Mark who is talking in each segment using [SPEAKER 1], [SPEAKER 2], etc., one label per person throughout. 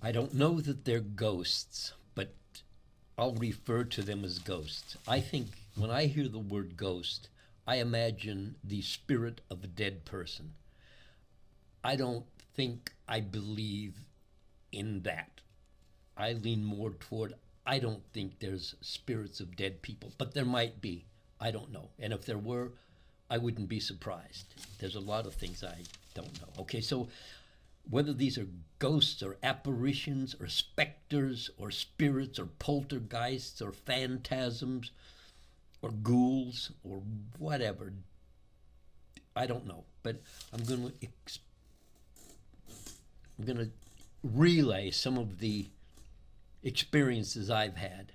[SPEAKER 1] I don't know that they're ghosts, but I'll refer to them as ghosts. I think when I hear the word ghost, I imagine the spirit of a dead person. I don't think I believe in that. I lean more toward, I don't think there's spirits of dead people, but there might be. I don't know. And if there were, I wouldn't be surprised. There's a lot of things I don't know. Okay, so whether these are ghosts or apparitions or specters or spirits or poltergeists or phantasms or ghouls or whatever, I don't know. But I'm going to relay some of the experiences I've had,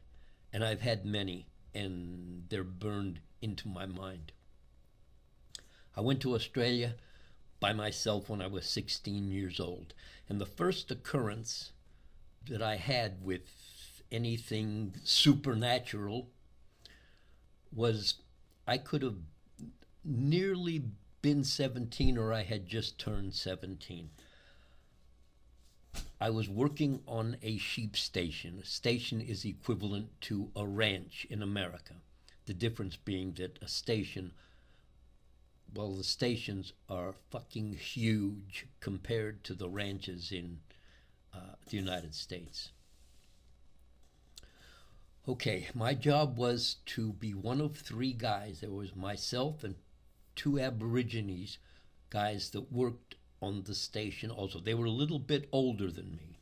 [SPEAKER 1] and I've had many, and they're burned into my mind. I went to Australia by myself when I was 16 years old, and the first occurrence that I had with anything supernatural was I could have nearly been 17, or I had just turned 17. I was working on a sheep station. A station is equivalent to a ranch in America. The difference being that a station, well, the stations are fucking huge compared to the ranches in the United States. Okay, my job was to be one of three guys. There was myself and two Aborigines guys that worked on the station also. They were a little bit older than me.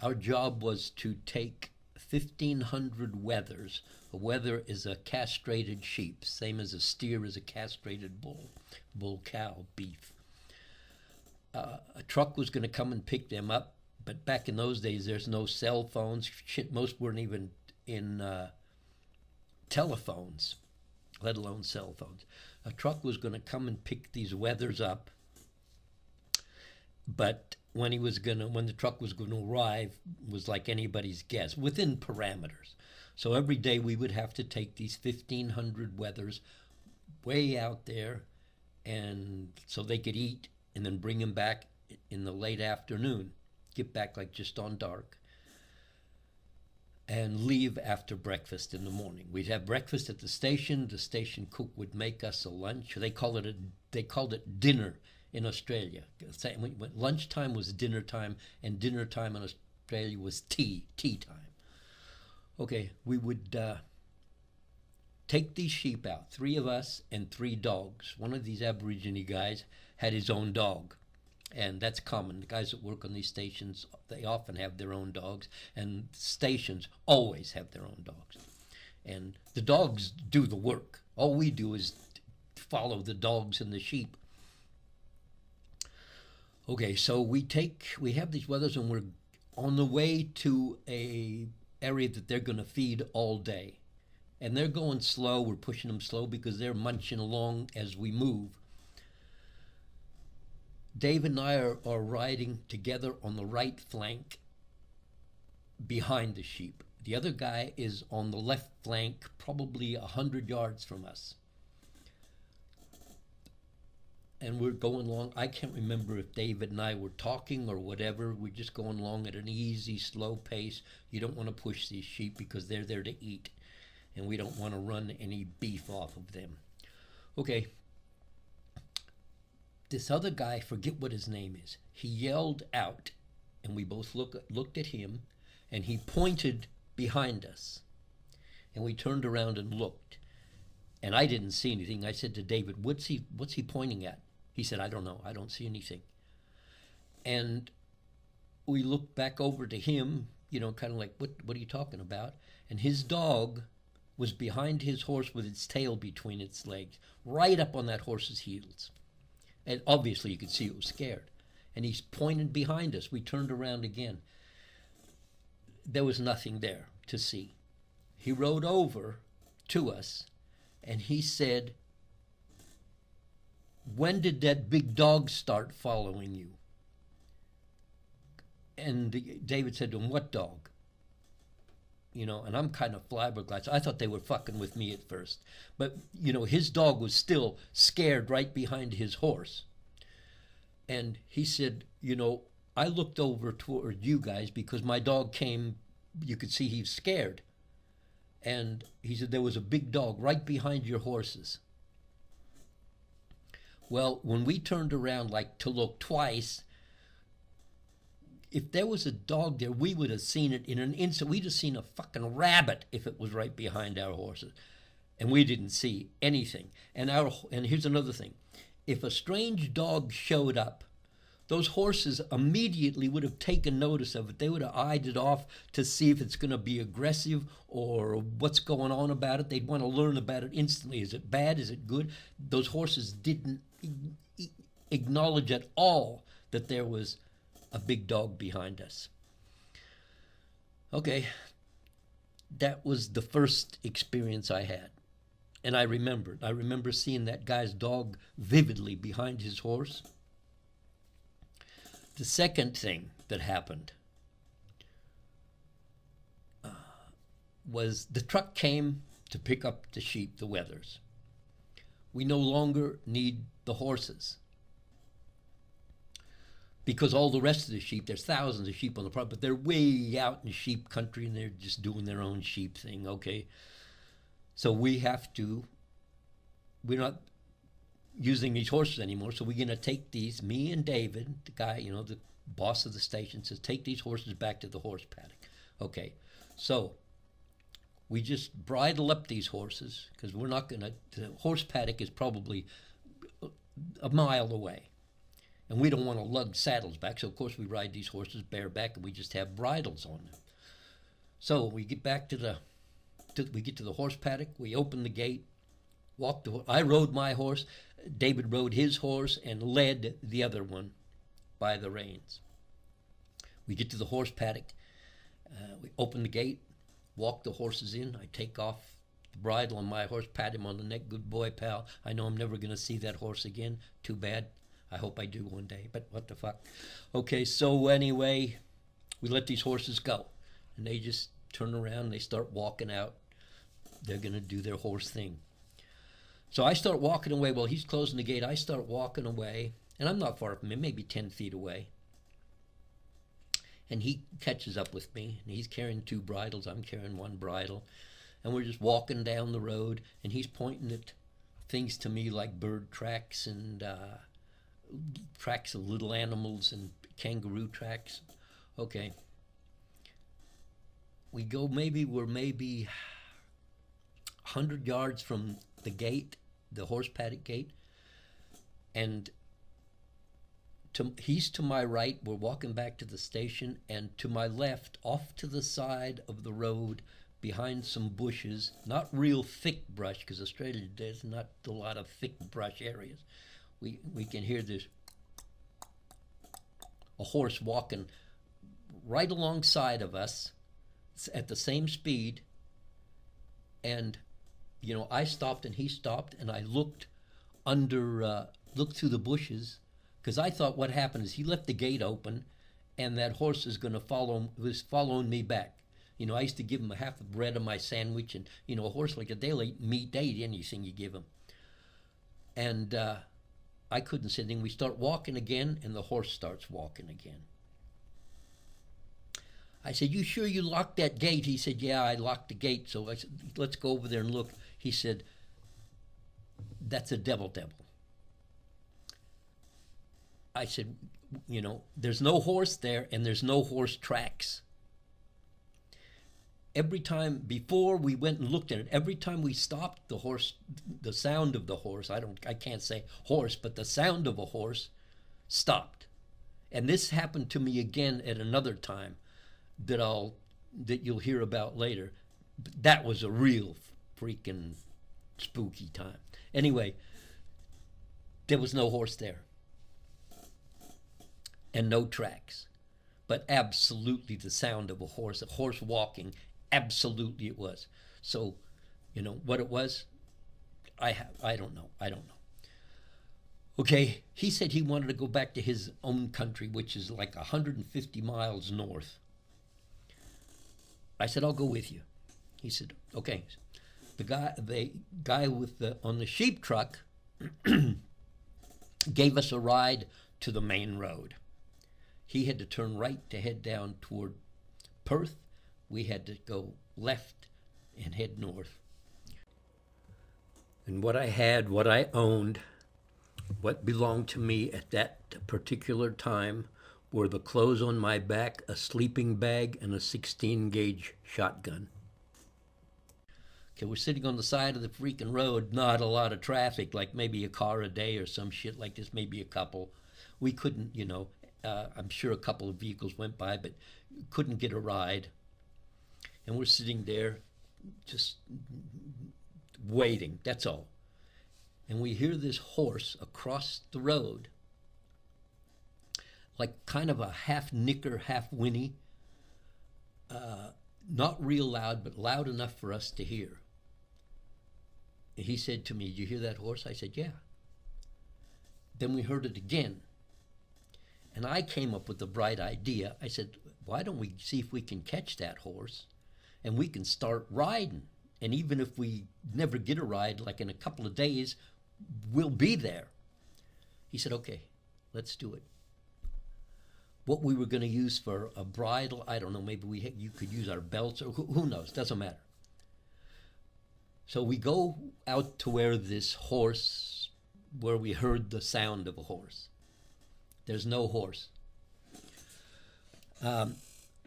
[SPEAKER 1] Our job was to take 1,500 wethers. A wether is a castrated sheep, same as a steer is a castrated bull cow, beef. A truck was going to come and pick them up, but back in those days, there's no cell phones. Shit, most weren't even in telephones, let alone cell phones. A truck was going to come and pick these wethers up, but when the truck was going to arrive was like anybody's guess, within parameters. So every day we would have to take these 1,500 wethers way out there, and so they could eat, and then bring them back in the late afternoon, get back like just on dark, and leave after breakfast in the morning. We'd have breakfast at the station. The station cook would make us a lunch. They called it dinner in Australia. Lunchtime was dinner time, and dinner time in Australia was tea time. Okay, we would take these sheep out, three of us and three dogs. One of these Aborigine guys had his own dog, and that's common. The guys that work on these stations, they often have their own dogs, and stations always have their own dogs. And the dogs do the work. All we do is follow the dogs and the sheep. Okay, so we have these wethers, and we're on the way to a area that they're going to feed all day. And they're going slow. We're pushing them slow because they're munching along as we move. Dave and I are riding together on the right flank behind the sheep. The other guy is on the left flank, probably 100 yards from us. And we're going along. I can't remember if David and I were talking or whatever. We're just going along at an easy, slow pace. You don't want to push these sheep because they're there to eat, and we don't want to run any beef off of them. Okay. This other guy, forget what his name is, he yelled out, and we both looked at him, and he pointed behind us. And we turned around and looked. And I didn't see anything. I said to David, what's he pointing at? He said, I don't know. I don't see anything. And we looked back over to him, kind of like, what are you talking about? And his dog was behind his horse with its tail between its legs, right up on that horse's heels. And obviously you could see it was scared. And he's pointing behind us. We turned around again. There was nothing there to see. He rode over to us, and he said, when did that big dog start following you? And David said to him, what dog? And I'm kind of flabbergasted. I thought they were fucking with me at first. But, his dog was still scared right behind his horse. And he said, I looked over toward you guys because my dog came. You could see he was scared. And he said there was a big dog right behind your horses. Well, when we turned around like to look twice, if there was a dog there, we would have seen it in an instant. We'd have seen a fucking rabbit if it was right behind our horses. And we didn't see anything. And here's another thing. If a strange dog showed up, those horses immediately would have taken notice of it. They would have eyed it off to see if it's going to be aggressive or what's going on about it. They'd want to learn about it instantly. Is it bad? Is it good? Those horses didn't acknowledge at all that there was a big dog behind us. Okay, that was the first experience I had. And I remember seeing that guy's dog vividly behind his horse. The second thing that happened was the truck came to pick up the sheep, the Weathers. We no longer need the horses because all the rest of the sheep, there's thousands of sheep on the property, but they're way out in sheep country and they're just doing their own sheep thing, okay? So we're not using these horses anymore, so we're going to take these, me and David, the guy, the boss of the station, says, take these horses back to the horse paddock. Okay, so we just bridle up these horses, because we're not going to, the horse paddock is probably a mile away, and we don't want to lug saddles back, so of course we ride these horses bareback, and we just have bridles on them. So we get back to the horse paddock, we open the gate, I rode my horse, David rode his horse and led the other one by the reins. We get to the horse paddock, we open the gate, walk the horses in, I take off the bridle on my horse, pat him on the neck, good boy, pal. I know I'm never going to see that horse again, too bad. I hope I do one day, but what the fuck. Okay, so anyway, we let these horses go, and they just turn around, they start walking out. They're going to do their horse thing. So I start walking away. Well, he's closing the gate. I start walking away, and I'm not far from him, maybe 10 feet away. And he catches up with me, and he's carrying two bridles. I'm carrying one bridle. And we're just walking down the road, and he's pointing at things to me like bird tracks and tracks of little animals and kangaroo tracks. Okay. We're maybe 100 yards from the gate, the horse paddock gate, and he's to my right. We're walking back to the station, and to my left, off to the side of the road, behind some bushes, not real thick brush, because Australia, there's not a lot of thick brush areas. We can hear this, a horse walking right alongside of us at the same speed, and I stopped and he stopped, and I looked looked through the bushes, because I thought what happened is he left the gate open, and that horse was following me back. I used to give him a half of bread on my sandwich, and a horse like that, they'll eat meat, they eat anything you give them. And I couldn't say anything. We start walking again, and the horse starts walking again. I said, "You sure you locked that gate?" He said, "Yeah, I locked the gate." So I said, "Let's go over there and look." He said, "That's a devil." I said, there's no horse there, and there's no horse tracks. Every time, before we went and looked at it, every time we stopped the sound of the horse, I can't say horse, but the sound of a horse stopped. And this happened to me again at another time that you'll hear about later. But that was a real freaking spooky time. Anyway, there was no horse there. And no tracks. But absolutely the sound of a horse walking, absolutely it was. So, what it was, I don't know. Okay, he said he wanted to go back to his own country, which is like 150 miles north. I said, "I'll go with you." He said, "Okay." The guy on the sheep truck gave us a ride to the main road. He had to turn right to head down toward Perth. We had to go left and head north. And what I had, what I owned, what belonged to me at that particular time were the clothes on my back, a sleeping bag, and a 16-gauge shotgun. Okay, we're sitting on the side of the freaking road, not a lot of traffic, like maybe a car a day or some shit like this, maybe a couple. We couldn't, I'm sure a couple of vehicles went by, but couldn't get a ride. And we're sitting there just waiting, that's all. And we hear this horse across the road, like kind of a half nicker, half whinny, not real loud, but loud enough for us to hear. And he said to me, "Did you hear that horse?" I said, "Yeah." Then we heard it again. And I came up with the bright idea. I said, "Why don't we see if we can catch that horse and we can start riding? And even if we never get a ride, like in a couple of days, we'll be there." He said, "Okay, let's do it." What we were going to use for a bridle, I don't know, maybe you could use our belts, or who knows, doesn't matter. So we go out to where we heard the sound of a horse. There's no horse.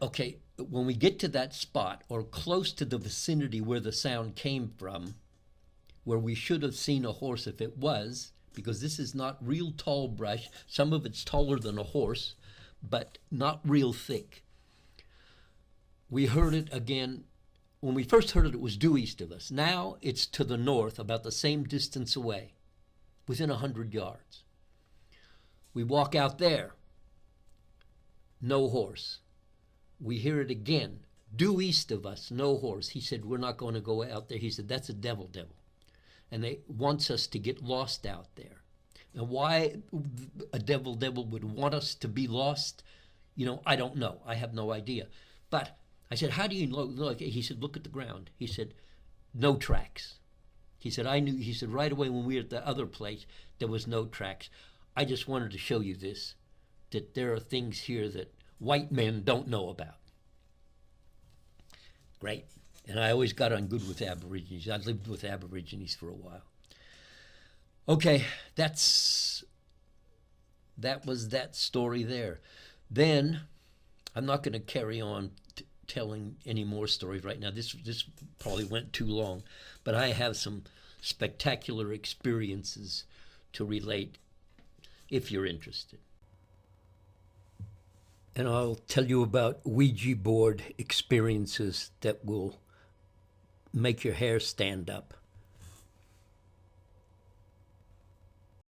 [SPEAKER 1] Okay, when we get to that spot, or close to the vicinity where the sound came from, where we should have seen a horse if it was, because this is not real tall brush, some of it's taller than a horse, but not real thick. We heard it again. When we first heard it, it was due east of us. Now it's to the north, about the same distance away, within 100 yards. We walk out there. No horse. We hear it again. Due east of us, no horse. He said, "We're not going to go out there." He said, "That's a devil. And they wants us to get lost out there." And why a devil would want us to be lost, I don't know. I have no idea. But I said, "How do you look?" He said, "Look at the ground." He said, "No tracks." He said, "I knew." He said, "Right away when we were at the other place, there was no tracks. I just wanted to show you this, that there are things here that white men don't know about." Great. And I always got on good with Aborigines. I lived with Aborigines for a while. Okay, that was that story there. Then, I'm not going to carry on telling any more stories right now. This probably went too long, but I have some spectacular experiences to relate if you're interested. And I'll tell you about Ouija board experiences that will make your hair stand up.